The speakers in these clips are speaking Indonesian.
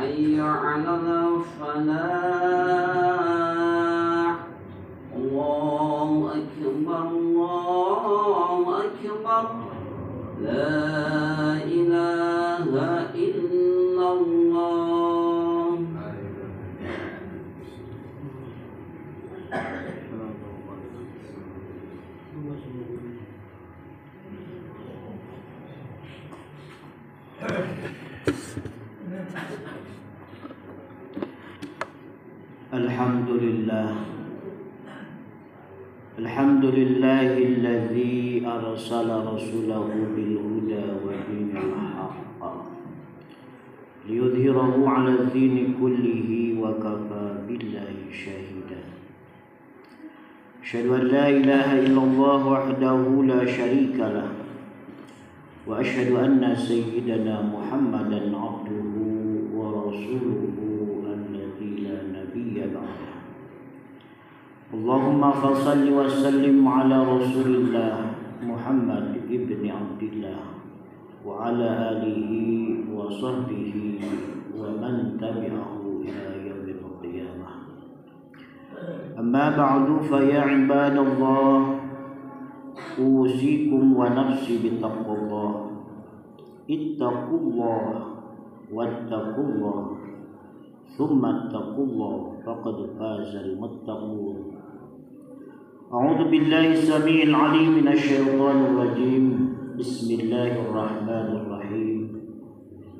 حي على الفلاح الله أكبر الله أكبر لا إله إلا الله Alhamdulillahilladzi arsala rasulahu bil huda wa dinil haqq liyudhhirahu 'ala dini kullihi wa kafa billahi shahida. Asyhadu an la ilaha illallah wahdahu la syarika lah wa asyhadu anna sayyidana Muhammadan 'abduhu wa rasuluhu alladzi la nabiyya ba'dahu. Allahumma salli wa sallim ala rasulillah Muhammad ibn Abdillah wa ala alihi wa sahbihi wa man tabi'ahu ila yaumil qiyamah. Amma ba'du fa ya ibadallah usikum wa nafsi bittaqwallah ittaqullah wattaqullah thumma ittaqullah faqad fazal muttaqun. A'udzu billahi samii'il 'aliim minasy-syaithaanir rajiim. Bismillahirrahmanirrahim.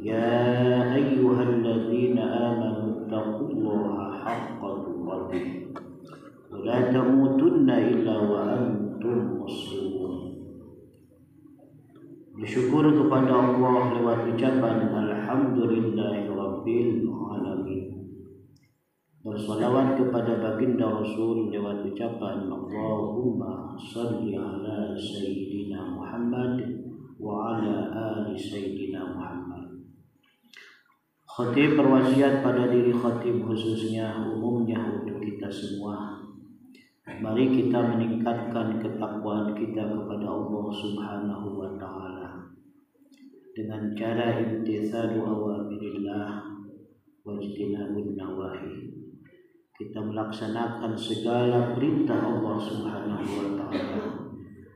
Ya ayyuhalladzina aamanu taqullaha haqqa tuqatih wa la tamutunna illa wa antum muslimun. Bersyukur kepada Allah lewat ucapan alhamdulillahirabbil alamin. Bersalawat kepada baginda Rasul lewat ucapan Allahumma salli ala Sayyidina Muhammad wa ala ali Sayyidina Muhammad. Khatib berwasiat pada diri khatib khususnya, umumnya untuk kita semua. Mari kita meningkatkan ketakwaan kita kepada Allah Subhanahu wa ta'ala dengan cara imtithalu awamirillah wa ijtinabun nawahi. Kita melaksanakan segala perintah Allah Subhanahu wa ta'ala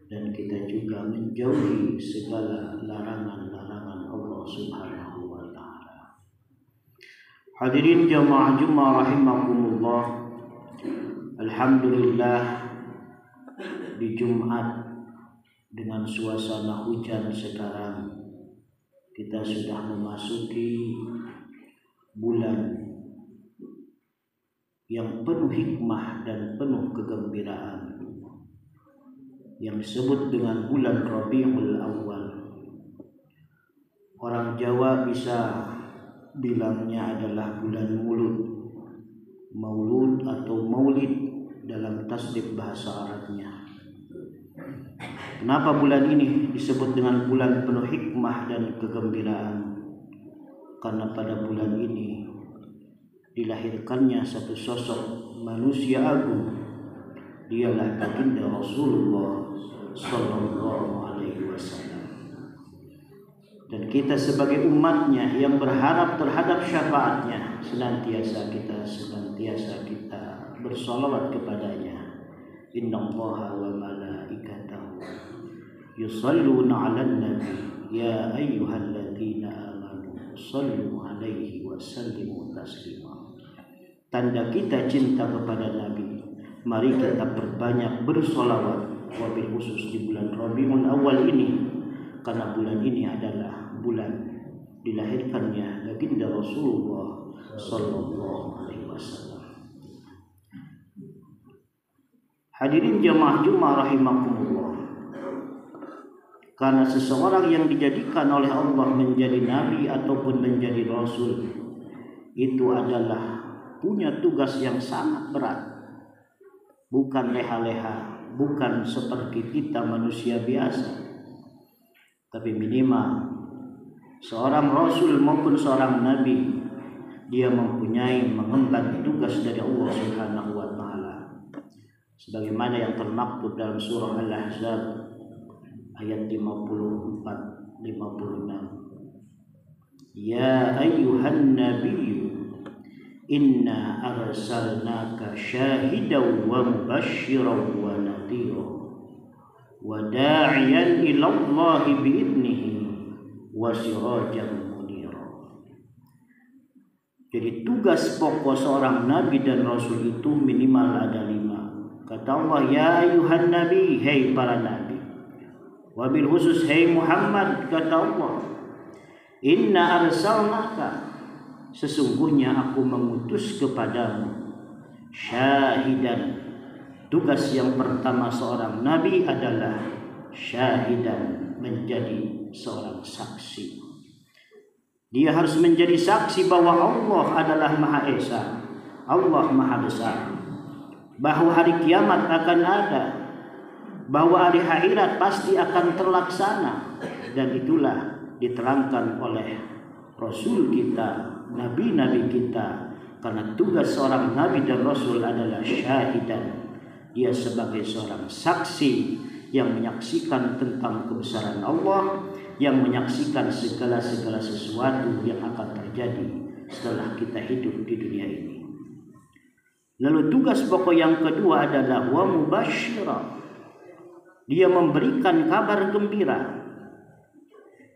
dan kita juga menjauhi segala larangan-larangan Allah Subhanahu wa ta'ala. Hadirin jamaah Jumat rahimakumullah. Alhamdulillah, di Jumat dengan suasana hujan sekarang kita sudah memasuki bulan yang penuh hikmah dan penuh kegembiraan yang disebut dengan bulan Rabiul Awal. Orang Jawa bisa bilangnya adalah bulan Maulud atau Maulid dalam tasdif bahasa Arabnya. Kenapa bulan ini disebut dengan bulan penuh hikmah dan kegembiraan? Karena pada bulan ini dilahirkannya satu sosok manusia agung, dialah baginda Rasulullah sallallahu alaihi wasallam. Dan kita sebagai umatnya yang berharap terhadap syafaatnya, senantiasa kita bersolawat kepadanya. Innallaha wa malaikatahu yusalluna 'alan nabi ya ayyuhalladzina amanu sallu 'alaihi wa sallimu taslima. Tanda kita cinta kepada Nabi, mari kita perbanyak bersolawat, wabil khusus di bulan Rabiul Awal ini, karena bulan ini adalah bulan dilahirkannya baginda Rasulullah sallallahu alaihi wasallam. Hadirin jamaah Jumat rahimakumullah. Karena seseorang yang dijadikan oleh Allah menjadi nabi ataupun menjadi rasul, itu adalah punya tugas yang sangat berat. Bukan leha-leha, bukan seperti kita manusia biasa. Tapi minimal seorang rasul maupun seorang nabi, dia mempunyai mengemban tugas dari Allah Subhanahu wa ta'ala. Sebagaimana yang termaktub dalam surah Al-Ahzab ayat 54-56. Ya ayyuhan nabiyyu inna arsalnaka syahidan wa mubasysyiran wa nadhira wa da'iyan ila Allah bi'idnihi wa sirajan munira. Jadi tugas pokok seorang nabi dan rasul itu minimal ada 5. Kata Allah, ya ayuhan nabi, hai para nabi. Wabil khusus, hai Muhammad, kata Allah, inna arsalnaka, sesungguhnya aku mengutus kepadamu, syahidan. Tugas yang pertama seorang nabi adalah syahidan, menjadi seorang saksi. Dia harus menjadi saksi bahwa Allah adalah Maha Esa, Allah Maha Besar, bahwa hari kiamat akan ada, bahwa hari akhirat pasti akan terlaksana. Dan itulah diterangkan oleh Rasul kita, nabi-nabi kita. Karena tugas seorang nabi dan rasul adalah syahidan. Dia sebagai seorang saksi yang menyaksikan tentang kebesaran Allah, yang menyaksikan segala-segala sesuatu yang akan terjadi setelah kita hidup di dunia ini. Lalu tugas pokok yang kedua adalah wa mubasysyiran. Dia memberikan kabar gembira.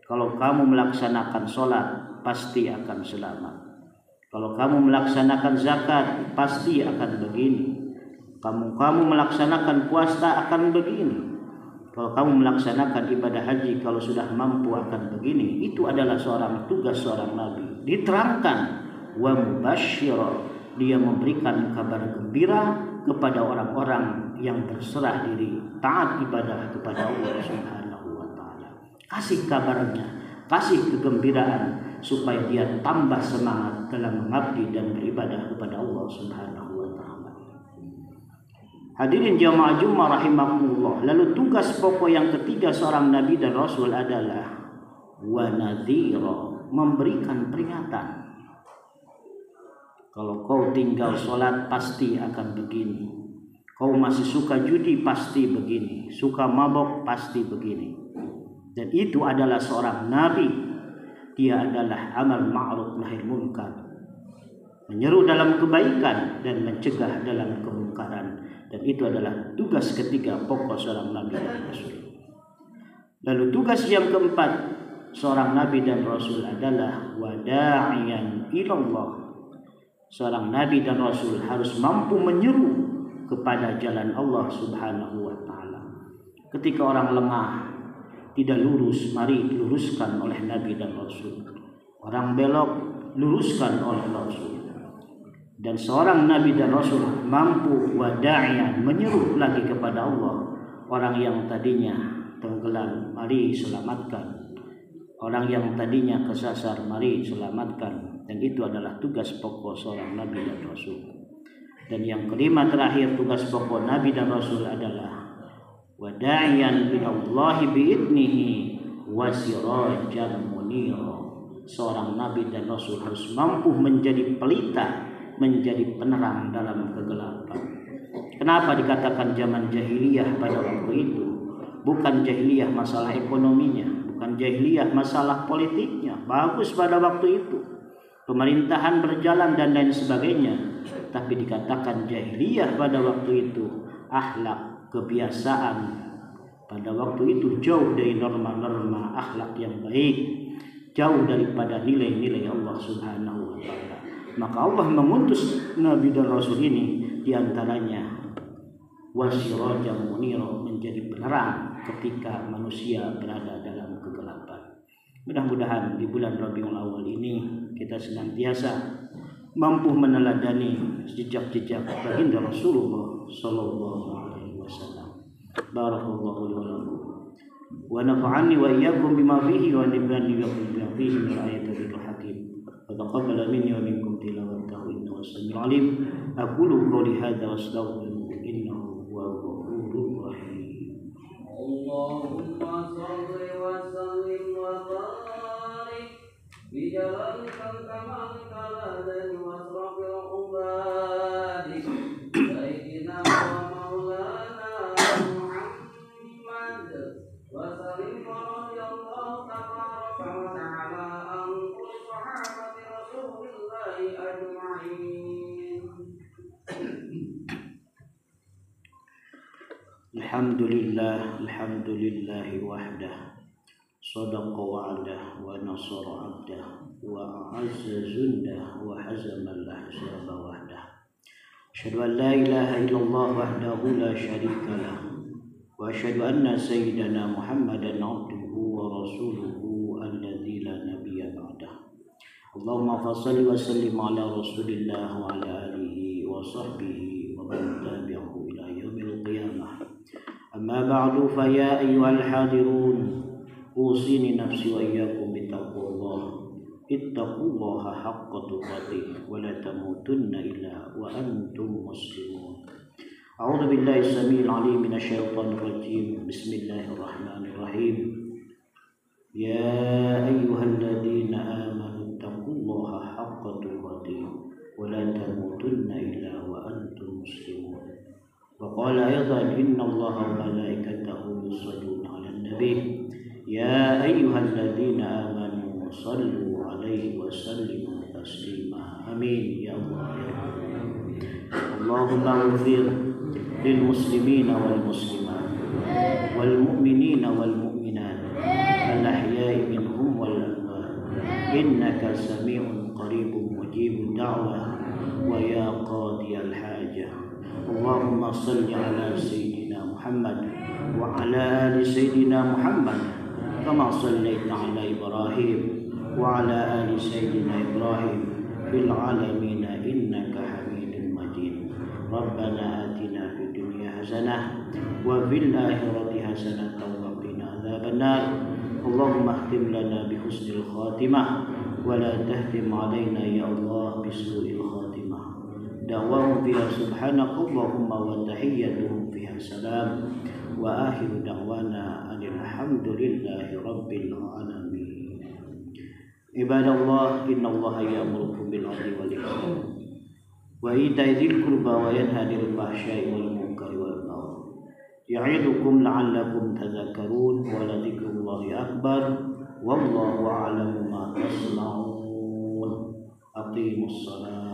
Kalau kamu melaksanakan sholat, pasti akan selamat. Kalau kamu melaksanakan zakat, pasti akan begini. Kamu melaksanakan puasa akan begini. Kalau kamu melaksanakan ibadah haji, kalau sudah mampu akan begini. Itu adalah tugas seorang nabi. Diterangkan wa mubasysyiran. Dia memberikan kabar gembira kepada orang-orang yang berserah diri, taat ibadah kepada Allah Subhanahu wa taala. Kasih kabarnya, kasih kegembiraan supaya dia tambah semangat dalam mengabdi dan beribadah kepada Allah Subhanahu wa taala. Hadirin jamaah Jumat rahimakumullah. Lalu tugas pokok yang ketiga seorang nabi dan rasul adalah wa nadhira, memberikan peringatan. Kalau kau tinggal sholat pasti akan begini. Kau masih suka judi pasti begini. Suka mabok pasti begini. Dan itu adalah seorang nabi. Dia adalah amal ma'ruf nahi munkar. Menyeru dalam kebaikan dan mencegah dalam kemungkaran. Dan itu adalah tugas ketiga pokok seorang nabi dan rasul. Lalu tugas yang keempat seorang nabi dan rasul adalah wada'iyan ilallah. Seorang nabi dan rasul harus mampu menyeru kepada jalan Allah Subhanahu wa taala. Ketika orang lemah, tidak lurus, mari diluruskan oleh nabi dan rasul. Orang belok, luruskan oleh rasul. Dan seorang nabi dan rasul mampu wada'iyan, menyeru lagi kepada Allah. Orang yang tadinya tenggelam, mari selamatkan. Orang yang tadinya kesasar, mari selamatkan. Dan itu adalah tugas pokok seorang nabi dan rasul. Dan yang kelima terakhir tugas pokok nabi dan rasul adalah wada'iyan ilallahi bi'idnihi wa sirajan munira. Seorang nabi dan rasul harus mampu menjadi pelita, menjadi penerang dalam kegelapan. Kenapa dikatakan zaman jahiliyah pada waktu itu? Bukan jahiliyah masalah ekonominya, bukan jahiliyah masalah politiknya. Bagus pada waktu itu, pemerintahan berjalan dan lain sebagainya. Tapi dikatakan jahiliyah pada waktu itu, akhlak, kebiasaan pada waktu itu jauh dari norma-norma akhlak yang baik, jauh daripada nilai-nilai Allah Subhanahu wa taala. Maka Allah mengutus nabi dan rasul ini, diantaranya wasirajan munira, menjadi penerang ketika manusia berada dalam kegelapan. Mudah-mudahan di bulan Rabiul Awal ini kita senantiasa mampu meneladani jejak-jejak baginda Rasulullah sallallahu alaihi wasallam. Barakallahu li wa lakum wa nafa'ani wa iyyakum bima fihi wa nabiyani wa bima fihi min ayatil hakim. Wa taqabbala minni wa minkum tilawatahu innahu samiul alim. Aqulu qawli hadza wa astaghfiruhu innahu huwal ghafurur rahim. Allahumma shalli wa sallim wa barik bi jalalika kamalika la dan wasrafil ubadik sayyidina wa maulana Muhammad wa sallim wa radiyallahu tabaraka wa ta'ala an kulli sahabati rasulillah أجمعين. الحمد لله وحده صدق وعده ونصر عبده وأعز جنده وحزم الأحزاب وحده. أشهد أن لا إله إلا الله وحده لا شريك له وأشهد أن سيدنا محمدا عبده ورسوله الذي لا نبي بعده. اللهم فصل وسلم على رسول الله وعلى آله وصحبه ومن تبعه إلى يوم القيامة. أما بعد فيا أيها الحاضرون أوصيني نفسي وإياكم بتقوى الله. اتقوا الله حق تقاته ولا تموتن إلا وأنتم مسلمون. أعوذ بالله السميع العليم من الشيطان الرجيم. بسم الله الرحمن الرحيم. يا أيها الذين آمنوا اتقوا الله حق تقاته ولا تموتن إلا وأنتم مسلمون. وقال أيضا إن الله وملائكته يصلون على النبي يا أيها الذين آمنوا صلوا عليه وسلموا تسليما. آمين يا الله يا رب. اللهم اغفر للمسلمين والمسلمات والمؤمنين والمؤمنات الأحياء منهم والأموات إنك سميع قريب مجيب الدعوة ويا قاضي الحاجة. اللهم صل على سيدنا محمد وعلى آل سيدنا محمد كما صليت على إبراهيم وعلى آل سيدنا إبراهيم في العالمين إنك حميد مجيد. ربنا آتنا في الدنيا حسنة وفي الآخرة حسنة وقنا عذاب النار. اللهم اختم لنا بحسن الخاتمة ولا تهتم علينا يا الله بسوء الخاتمة. دعواهم فيها سبحانك اللهم وتحيتهم فيها سلام وآخر دعوانا أن الحمد لله رب العالمين. عباد الله إن الله يأمركم بالعدل والإحسان وإيتاء ذي القربى وينهى عن الفحشاء والمنكر والبغي يعظكم لعلكم تذكرون ولذكر الله أكبر والله أعلم ما تصنعون. أقيموا الصلاة